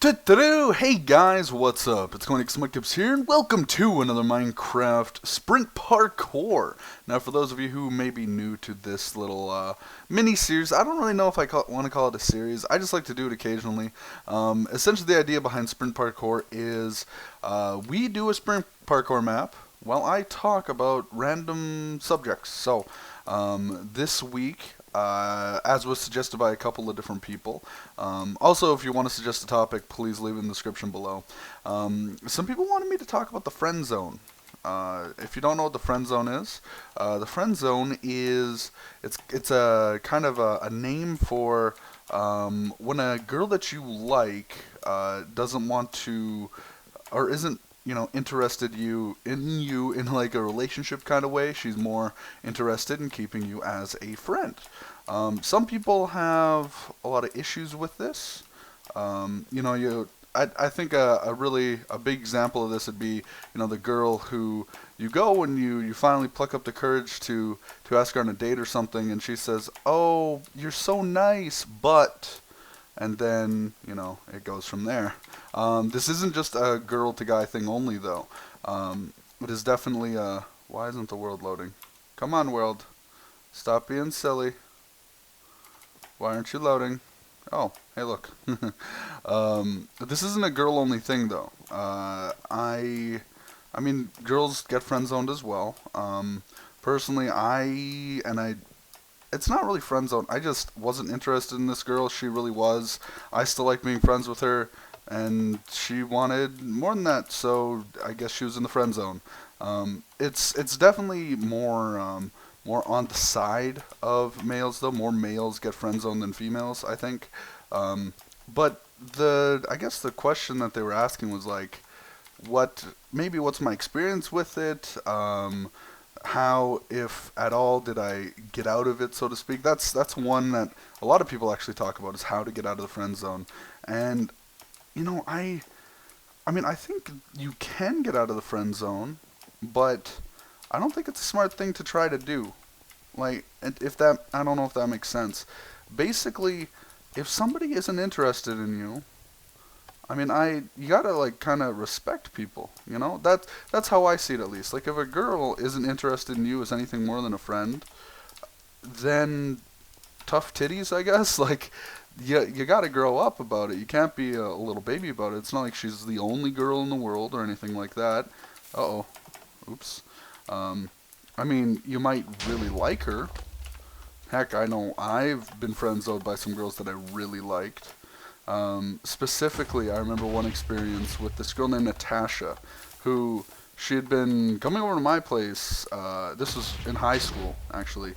Hey guys, what's up? It's huskymudkipz here, and welcome to another Minecraft Sprint Parkour. Now, for those of you who may be new to this little mini-series, I don't really know if I want to call it a series. I just like to do it occasionally. Essentially, the idea behind Sprint Parkour is we do a Sprint Parkour map while I talk about random subjects. So, this week, as was suggested by a couple of different people. Also, if you want to suggest a topic, please leave it in the description below. Some people wanted me to talk about the friend zone. If you don't know what the friend zone is, the friend zone is it's a kind of a name for when a girl that you like doesn't want to or isn't interested in you in like a relationship kind of way. She's more interested in keeping you as a friend. Some people have a lot of issues with this. I think a big example of this would be, the girl who you go and you finally pluck up the courage to ask her on a date or something, and she says, "Oh, you're so nice, but," and then, it goes from there. This isn't just a girl to guy thing only, though. It is definitely a... Why isn't the world loading? Come on, world. Stop being silly. Why aren't you loading? Oh, hey, look. This isn't a girl-only thing, though. I mean, girls get friend-zoned as well. Personally, it's not really friend zone. I just wasn't interested in this girl. She really was. I still like being friends with her, and she wanted more than that, so I guess she was in the friend zone. It's definitely more on the side of males, though. More males get friend zoned than females, I think. But I guess the question that they were asking was like, what's my experience with it? How, if at all, did I get out of it, so to speak? That's one that a lot of people actually talk about, is how to get out of the friend zone. And I think you can get out of the friend zone, but I don't think it's a smart thing to try to do. Like, I don't know if that makes sense. Basically, if somebody isn't interested in you, you gotta like kind of respect people, That's how I see it, at least. Like, if a girl isn't interested in you as anything more than a friend, then tough titties, I guess. Like, you gotta grow up about it. You can't be a little baby about it. It's not like she's the only girl in the world or anything like that. Uh-oh. Oops. You might really like her. Heck, I know I've been friend-zoned by some girls that I really liked. Specifically, I remember one experience with this girl named Natasha, who she had been coming over to my place. This was in high school, actually.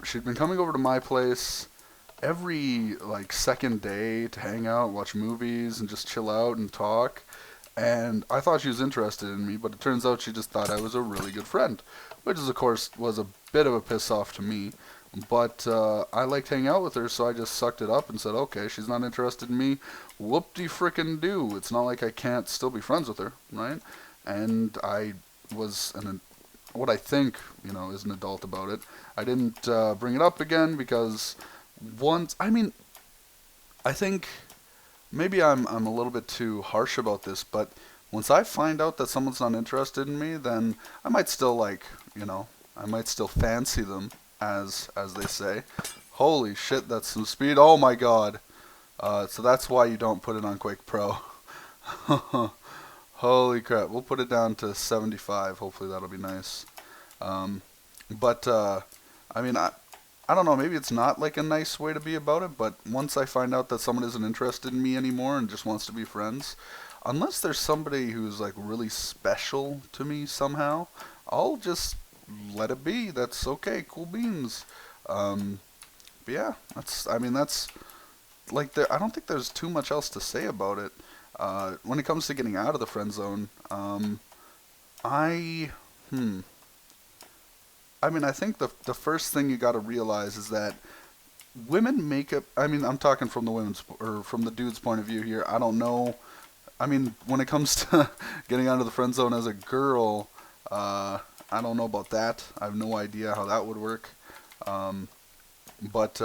She'd been coming over to my place every like second day to hang out, watch movies, and just chill out and talk. And I thought she was interested in me, but it turns out she just thought I was a really good friend, which is, of course, was a bit of a piss off to me. But I liked hanging out with her, so I just sucked it up and said, okay, she's not interested in me. Whoop-de-frickin-do. It's not like I can't still be friends with her, right? And I was what I think, is an adult about it. I didn't bring it up again because I think maybe I'm a little bit too harsh about this, but once I find out that someone's not interested in me, then I might still I might still fancy them, as they say. Holy shit, that's some speed. Oh my god. So that's why you don't put it on Quake Pro. Holy crap. We'll put it down to 75. Hopefully that'll be nice. I don't know, maybe it's not like a nice way to be about it, but once I find out that someone isn't interested in me anymore and just wants to be friends, unless there's somebody who's like really special to me somehow, I'll just let it be. That's okay, cool beans. But yeah, that's like, I don't think there's too much else to say about it. When it comes to getting out of the friend zone, I think the first thing you got to realize is that women make up. I'm talking from the dude's point of view here. I don't know. When it comes to getting out of the friend zone as a girl, I don't know about that. I have no idea how that would work. But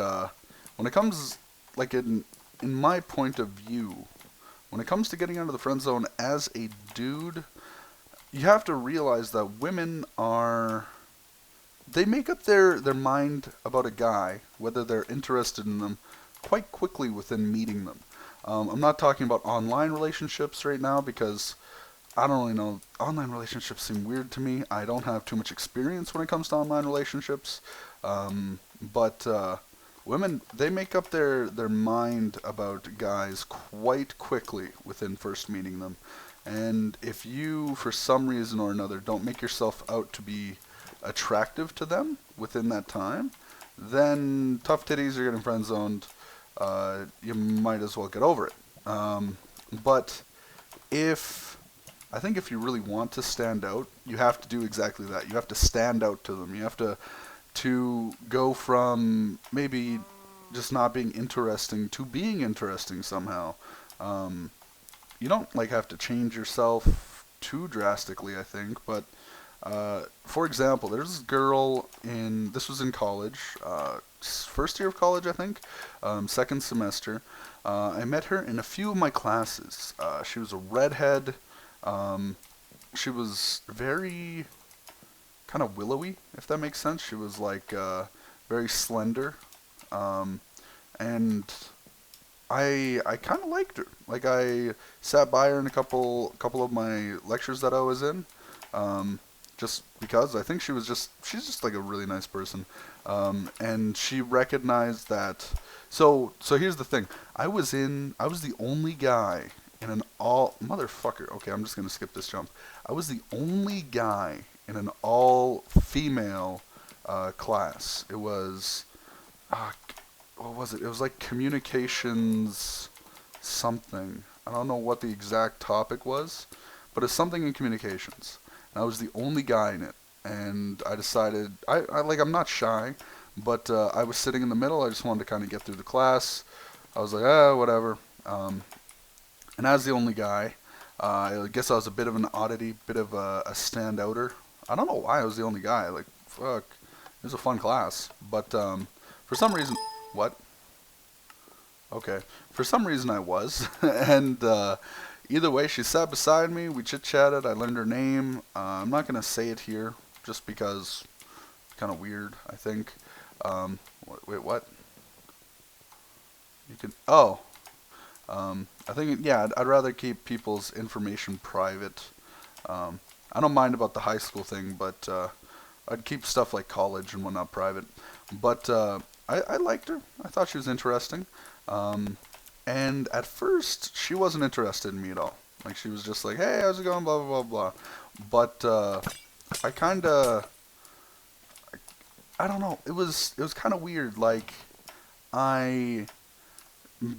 when it comes, like, in my point of view, when it comes to getting out of the friend zone as a dude, you have to realize that women are, they make up their mind about a guy, whether they're interested in them, quite quickly within meeting them. I'm not talking about online relationships right now because I don't really know. Online relationships seem weird to me. I don't have too much experience when it comes to online relationships. But women, they make up their mind about guys quite quickly within first meeting them. And if you, for some reason or another, don't make yourself out to be attractive to them within that time, then tough titties, you're getting friend zoned. You might as well get over it. But if I think if you really want to stand out, you have to do exactly that. You have to stand out to them. You have to go from maybe just not being interesting to being interesting somehow. You don't like have to change yourself too drastically, I think. But for example, there's this girl in this was in college, first year of college, I think, second semester. I met her in a few of my classes. She was a redhead. She was very kind of willowy, if that makes sense. She was like very slender, and I kind of liked her. Like I sat by her in a couple of my lectures that I was in, just because I think she's just like a really nice person, and she recognized that. So here's the thing. I was the only guy in an all motherfucker. Okay, I'm just gonna skip this jump. I was the only guy in an all female class. It was what was it? It was like communications something. I don't know what the exact topic was, but it's something in communications. And I was the only guy in it, and I decided I like I'm not shy, but I was sitting in the middle. I just wanted to kind of get through the class. I was like, whatever. And as the only guy, I guess I was a bit of an oddity, bit of a standouter. I don't know why I was the only guy. Like, fuck, it was a fun class. But for some reason, what? Okay, for some reason I was. And either way, she sat beside me. We chit-chatted. I learned her name. I'm not going to say it here just because it's kind of weird, I think. Wait, what? You can... Oh. I think, yeah, I'd rather keep people's information private. I don't mind about the high school thing, but I'd keep stuff like college and whatnot private. But I liked her. I thought she was interesting. And at first, she wasn't interested in me at all. Like, she was just like, hey, how's it going, blah, blah, blah, blah. But I kind of, I don't know, it was kind of weird. Like, I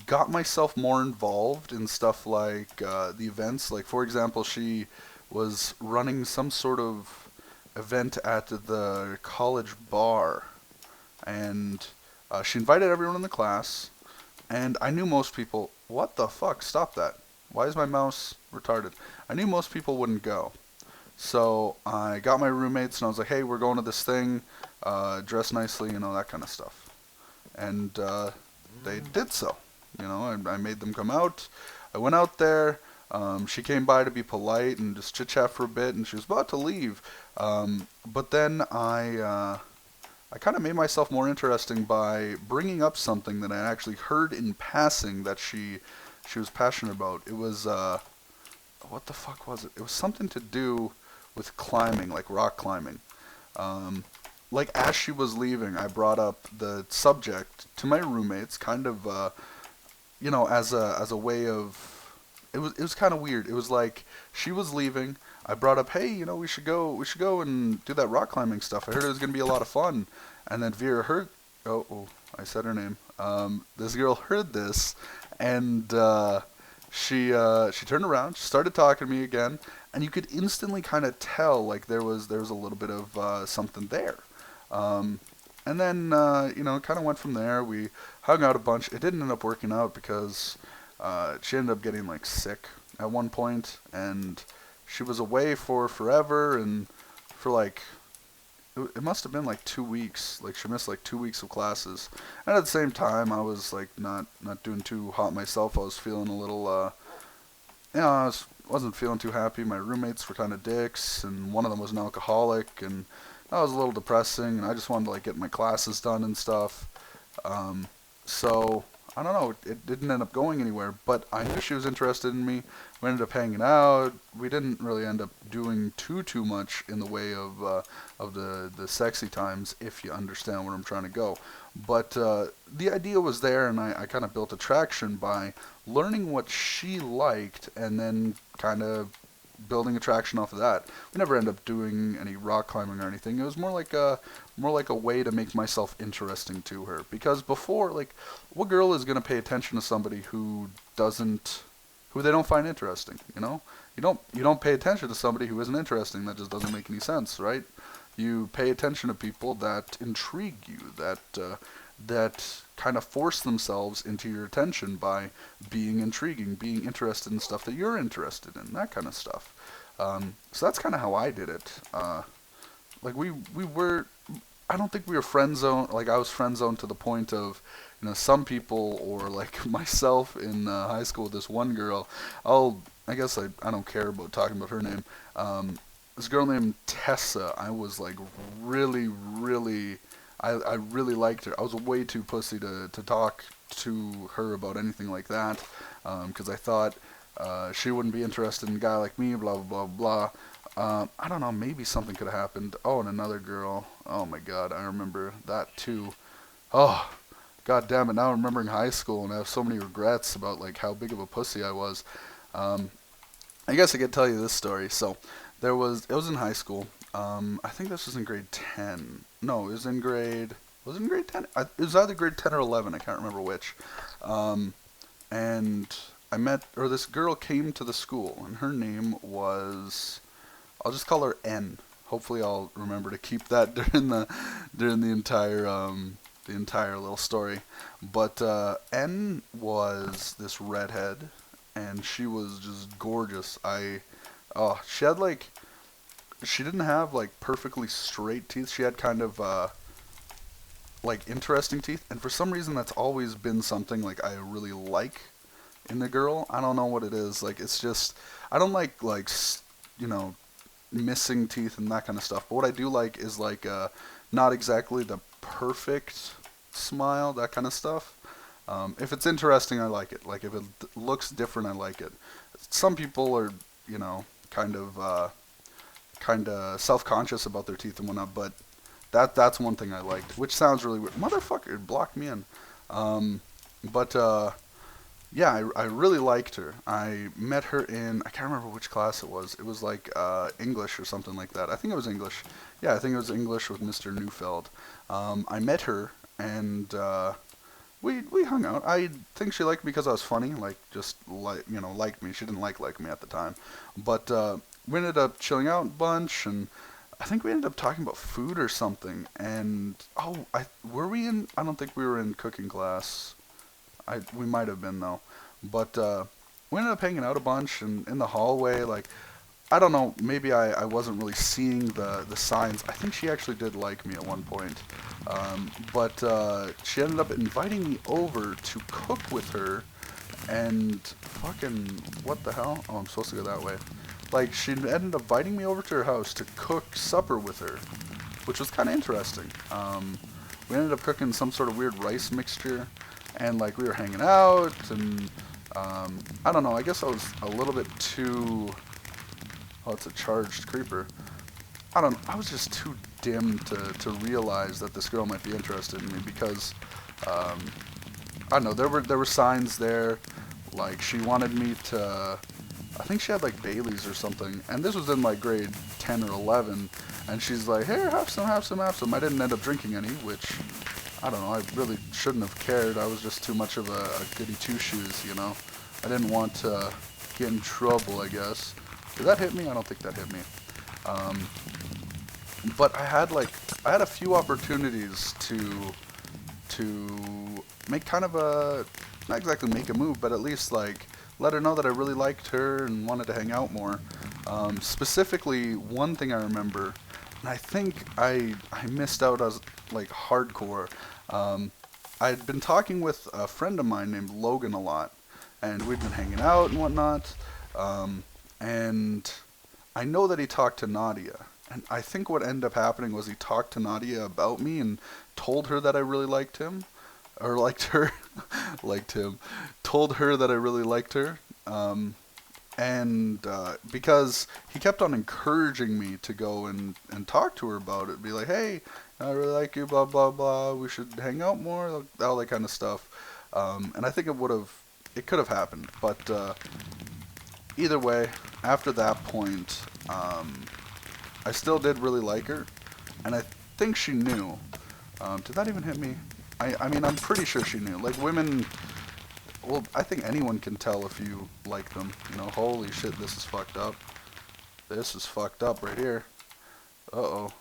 got myself more involved in stuff like the events. Like, for example, she was running some sort of event at the college bar, and she invited everyone in the class, and I knew most people... What the fuck? Stop that. Why is my mouse retarded? I knew most people wouldn't go. So I got my roommates, and I was like, hey, we're going to this thing, dress nicely, that kind of stuff. And they did so. I made them come out. I went out there. She came by to be polite and just chit-chat for a bit, and she was about to leave. But then I kind of made myself more interesting by bringing up something that I actually heard in passing that she was passionate about. It was, what the fuck was it? It was something to do with climbing, like rock climbing. Like, as she was leaving, I brought up the subject to my roommates, kind of, as a way of... It was kind of weird. It was like she was leaving. I brought up, hey, we should go and do that rock climbing stuff. I heard it was gonna be a lot of fun. And then Vera heard, oh, I said her name. This girl heard this, and she turned around, she started talking to me again, and you could instantly kind of tell like there was a little bit of something there. And then kind of went from there. We hung out a bunch. It didn't end up working out because she ended up getting like sick at one point, and she was away for forever, and for like it must have been like 2 weeks. Like, she missed like 2 weeks of classes, and at the same time I was like not doing too hot myself. I was feeling a wasn't feeling too happy. My roommates were kind of dicks, and one of them was an alcoholic, and that was a little depressing. And I just wanted to like get my classes done and stuff. Um, so I don't know. It didn't end up going anywhere, but I knew she was interested in me. We ended up hanging out. We didn't really end up doing too much in the way of the sexy times, if you understand where I'm trying to go. But the idea was there, and I kind of built attraction by learning what she liked, and then kind of building attraction off of that. We never ended up doing any rock climbing or anything. It was more like a way to make myself interesting to her. Because before, like, what girl is gonna pay attention to somebody who they don't find interesting? You know, you don't pay attention to somebody who isn't interesting. That just doesn't make any sense, right? You pay attention to people that intrigue you, that kind of force themselves into your attention by being intriguing, being interested in stuff that you're interested in, that kind of stuff. So that's kind of how I did it. Like we were, I don't think we were friend zone. Like I was friend zoned to the point of, some people or like myself in high school with this one girl. I guess I don't care about talking about her name. This girl named Tessa. I was like really, I really liked her. I was way too pussy to talk to her about anything like that, because I thought she wouldn't be interested in a guy like me, blah, blah, blah, blah. I don't know, maybe something could have happened. Oh, and another girl. Oh my god, I remember that too. Oh, god damn it, now I'm remembering high school and I have so many regrets about like how big of a pussy I was. I guess I could tell you this story. So, it was in high school. I think this was in grade 10. No, was it in grade 10? It was either grade 10 or 11, I can't remember which. And this girl came to the school, and her name was, I'll just call her N. Hopefully I'll remember to keep that during the entire little story. But N was this redhead, and she was just gorgeous. She had like, she didn't have like perfectly straight teeth. She had kind of like interesting teeth, and for some reason that's always been something like I really like in the girl. I don't know what it is. Like it's just I don't like you know missing teeth and that kind of stuff. But what I do like is like not exactly the perfect smile, that kind of stuff. If it's interesting, I like it. Like if it looks different, I like it. Some people are, kind of self-conscious about their teeth and whatnot, but that's one thing I liked, which sounds really weird. Motherfucker, it blocked me in. But yeah, I really liked her. I met her in, I can't remember which class it was. It was like English or something like that. I think it was English. Yeah, I think it was English with Mr. Neufeld. I met her, and we hung out. I think she liked me because I was funny, like just liked me. She didn't like me at the time, but we ended up chilling out a bunch, and I think we ended up talking about food or something. And were we in? I don't think we were in cooking class. We might have been though, but we ended up hanging out a bunch, and in the hallway, like I don't know, maybe I wasn't really seeing the signs. I think she actually did like me at one point. But she ended up inviting me over to cook with her, and fucking, what the hell? Oh, I'm supposed to go that way. Like, she ended up inviting me over to her house to cook supper with her, which was kind of interesting. We ended up cooking some sort of weird rice mixture, and like we were hanging out, and I don't know, I guess I was a little bit too... Oh, it's a charged creeper. I was just too dim to realize that this girl might be interested in me because, I don't know, there were signs there, like she wanted me to, I think she had like Bailey's or something, and this was in like grade 10 or 11, and she's like, here, have some. I didn't end up drinking any, which, I don't know, I really shouldn't have cared. I was just too much of a goody two-shoes, I didn't want to get in trouble, I guess. Did that hit me? I don't think that hit me. But I had a few opportunities to make kind of not exactly make a move, but at least like let her know that I really liked her and wanted to hang out more. Specifically, one thing I remember, and I think I missed out as like hardcore. I'd been talking with a friend of mine named Logan a lot, and we'd been hanging out and whatnot. And I know that he talked to Nadia. And I think what ended up happening was he talked to Nadia about me and told her that I really liked him. Or liked her. Liked him. Told her that I really liked her. And because he kept on encouraging me to go and talk to her about it. Be like, hey, I really like you, blah, blah, blah. We should hang out more, all that kind of stuff. And I think it could have happened. But either way, after that point, I still did really like her, and I think she knew. Did that even hit me? I mean, I'm pretty sure she knew. Like, women, well, I think anyone can tell if you like them. You know, holy shit, this is fucked up. This is fucked up right here. Uh-oh.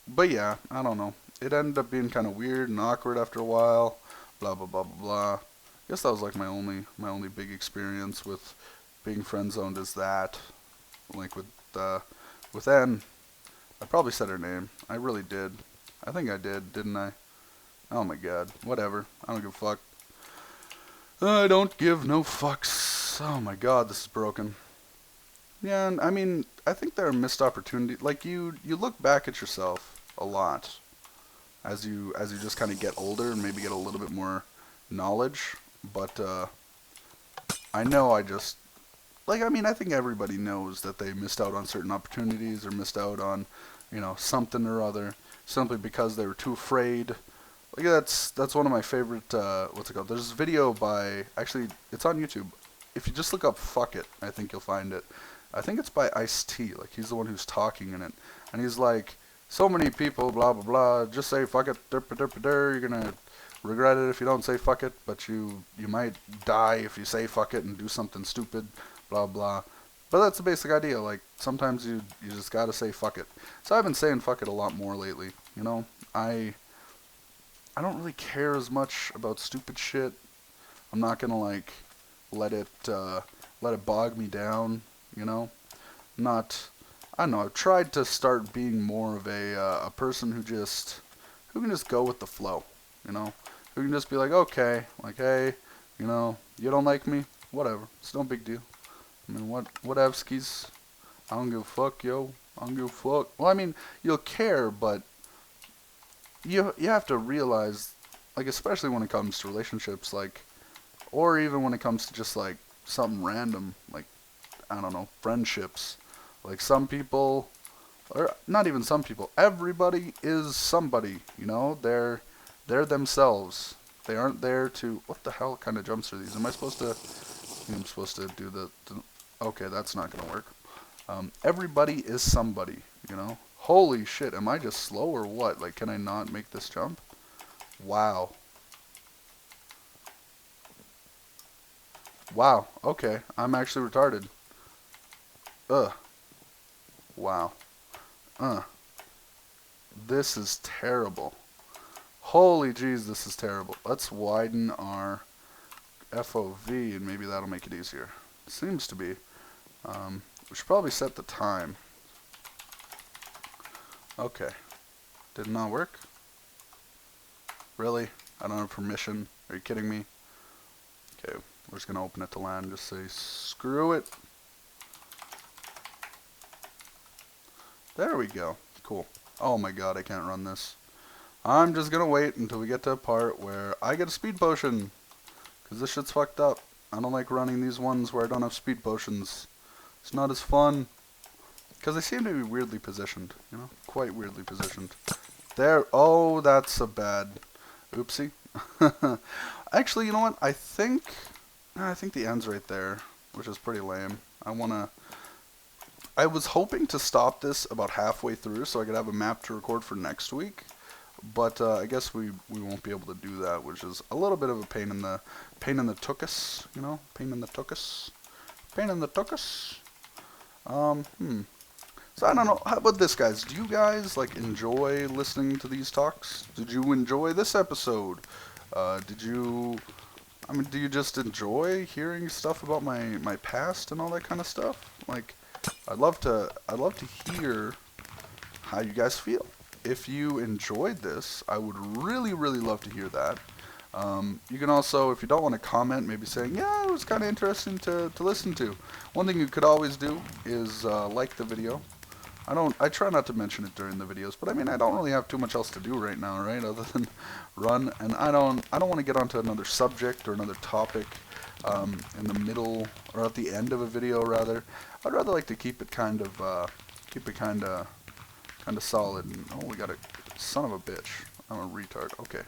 But yeah, I don't know. It ended up being kind of weird and awkward after a while. Blah, blah, blah, blah, blah. I guess that was like my only big experience with being friend zoned is that. Like with N, I probably said her name. I really did. I think I did, didn't I? Oh my god. Whatever. I don't give a fuck. I don't give no fucks. Oh my god, this is broken. Yeah, and I mean, I think there are missed opportunities. Like you look back at yourself a lot as you just kind of get older and maybe get a little bit more knowledge. But I know I just like I mean I think everybody knows that they missed out on certain opportunities or missed out on something or other simply because they were too afraid. Like that's one of my favorite what's it called? There's a video by actually it's on YouTube. If you just look up "fuck it," I think you'll find it. I think it's by Ice-T. Like he's the one who's talking in it, and he's like, so many people, blah blah blah, just say fuck it, you're gonna regret it if you don't say fuck it, but you might die if you say fuck it and do something stupid, blah blah. But that's the basic idea. Like sometimes you just gotta say fuck it. So I've been saying fuck it a lot more lately. I don't really care as much about stupid shit. I'm not gonna like let it bog me down. You know, not. I don't know. I've tried to start being more of a person who can just go with the flow. You know, who can just be like, okay, like hey, you don't like me, whatever. It's no big deal. I mean, whatevskis. I don't give a fuck, yo. I don't give a fuck. Well, I mean, you'll care, but you have to realize, like, especially when it comes to relationships, like, or even when it comes to just like something random, like I don't know, friendships. Like some people, or not even some people, everybody is somebody. They're themselves. They aren't there to. What the hell kind of jumps are these? Am I supposed to? I'm supposed to do okay, that's not gonna work. Everybody is somebody. Holy shit, am I just slow or what? Like, can I not make this jump? Wow. Wow. Okay, I'm actually retarded. Ugh. Wow. This is terrible. Holy jeez, this is terrible. Let's widen our FOV and maybe that'll make it easier. Seems to be. We should probably set the time. Okay. Did not work? Really? I don't have permission. Are you kidding me? Okay, we're just gonna open it to land. Just say screw it. There we go. Cool. Oh my god, I can't run this. I'm just gonna wait until we get to a part where I get a speed potion. Because this shit's fucked up. I don't like running these ones where I don't have speed potions. It's not as fun. Because they seem to be weirdly positioned. Quite weirdly positioned. There. Oh, that's a bad. Oopsie. Actually, you know what? I think the end's right there. Which is pretty lame. I was hoping to stop this about halfway through so I could have a map to record for next week, but I guess we won't be able to do that, which is a little bit of a pain in the tuchus, pain in the tuchus, pain in the tuchus. So I don't know. How about this, guys? Do you guys like enjoy listening to these talks? Did you enjoy this episode? Do you just enjoy hearing stuff about my past and all that kind of stuff? Like, I'd love to hear how you guys feel. If you enjoyed this, I would really, really love to hear that. You can also, if you don't want to comment, maybe saying, yeah, it was kind of interesting to listen to. One thing you could always do is like the video. I try not to mention it during the videos, but I mean, I don't really have too much else to do right now, right? Other than run, and I don't want to get onto another subject or another topic in the middle or at the end of a video. Rather, I'd rather like to keep it kind of solid. And, oh, we got a son of a bitch. I'm a retard. Okay,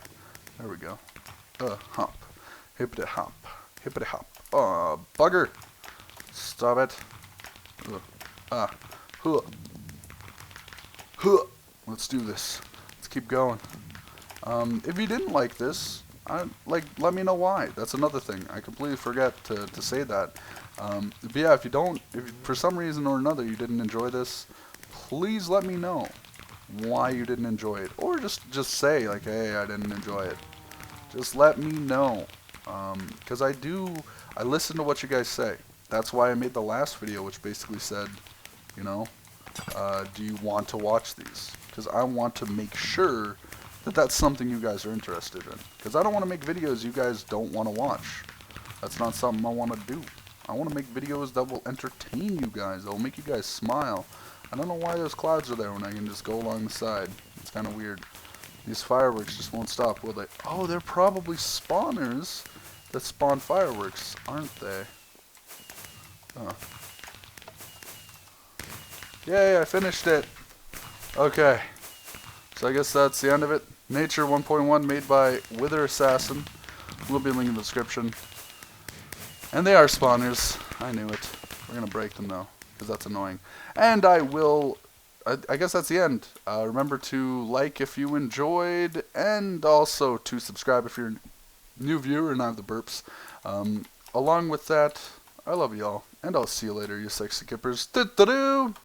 there we go. Hop, hippity hop, hippity hop. Oh, bugger! Stop it. Huh. Let's do this. Let's keep going. If you didn't like this, let me know why. That's another thing. I completely forget to say that. But yeah, if for some reason or another you didn't enjoy this, please let me know why you didn't enjoy it, or just say like, hey, I didn't enjoy it. Just let me know, because I listen to what you guys say. That's why I made the last video, which basically said, you know, do you want to watch these? Because I want to make sure that that's something you guys are interested in. Because I don't want to make videos you guys don't want to watch. That's not something I want to do. I want to make videos that will entertain you guys, that will make you guys smile. I don't know why those clouds are there when I can just go along the side. It's kind of weird. These fireworks just won't stop, will they? Oh, they're probably spawners that spawn fireworks, aren't they? Huh. Yay, I finished it. Okay. So I guess that's the end of it. Nature 1.1 made by Wither Assassin. Will be linked in the description. And they are spawners. I knew it. We're going to break them though, because that's annoying. And I guess that's the end. Remember to like if you enjoyed, and also to subscribe if you're a new viewer and I have the burps. Along with that, I love y'all, and I'll see you later, you sexy kippers.